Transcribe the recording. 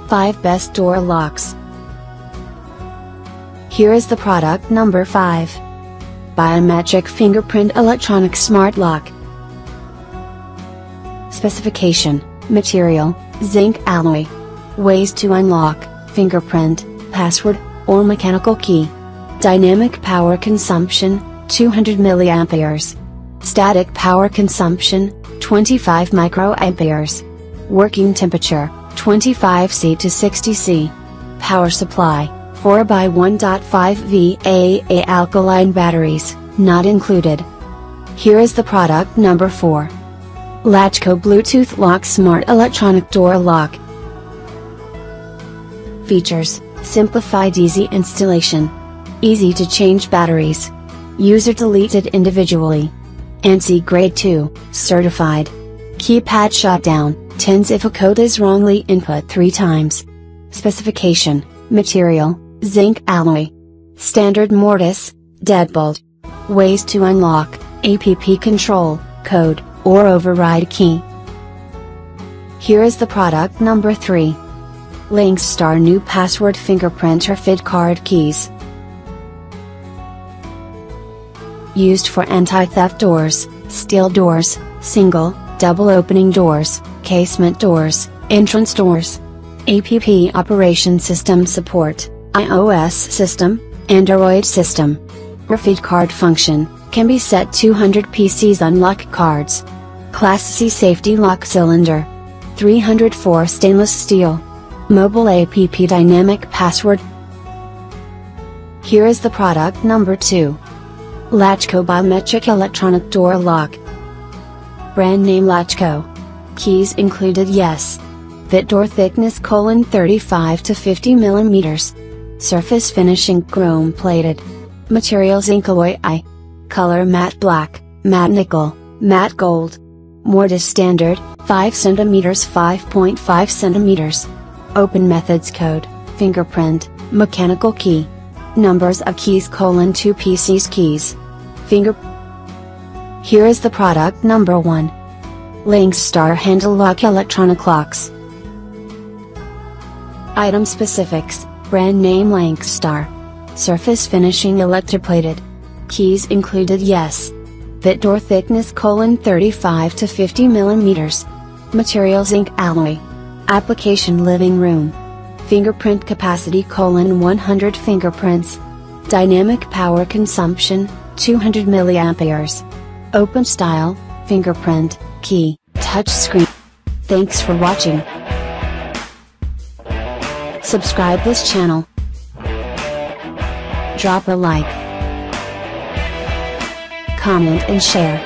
5 Best Door Locks. Here is the product number 5. Biometric Fingerprint Electronic Smart Lock. Specification: Material, zinc alloy. Ways to unlock: fingerprint, password, or mechanical key. Dynamic power consumption, 200 mA. Static power consumption, 25 microamperes. Working temperature, 25 C to 60 C. Power supply, 4x1.5 VAA alkaline batteries, not included. Here is the product number 4. LACHCO Bluetooth Lock Smart Electronic Door Lock. Features: simplified easy installation. Easy to change batteries. User deleted individually. ANSI Grade 2, certified. Keypad shutdown, 10s if a code is wrongly input 3 times. Specification: material, zinc alloy. Standard mortise, deadbolt. Ways to unlock: app control, code, or override key. Here is the product number 3. Lanxstar New Password Fingerprint RFID Card Keys. Used for anti-theft doors, steel doors, single, double opening doors, casement doors, entrance doors. App Operation System Support, iOS system, Android system. RFID card function, can be set 200 PCs unlock cards. Class C safety lock cylinder. 304 stainless steel. Mobile app dynamic password. Here is the product number 2. LACHCO Biometric Electronic Door Lock. Brand name LACHCO. Keys included yes. Fit door thickness: 35 to 50 mm. Surface finishing: chrome plated. Material: zinc alloy I. Color: matte black, matte nickel, matte gold. Mortise standard, 5 cm 5.5 cm. Open methods: code, fingerprint, mechanical key. Numbers of keys: 2 PCs keys. Here is the product number 1. Lanxstar Handle Lock Electronic Locks. Item specifics: brand name Lanxstar. Surface finishing: electroplated. Keys included yes. Fit door thickness: 35 to 50 mm. Material: zinc alloy. Application: living room. Fingerprint capacity: 100 fingerprints. Dynamic power consumption: 200 mA. Open style, fingerprint, key, touch screen. Thanks for watching. Subscribe this channel. Drop a like, comment and share.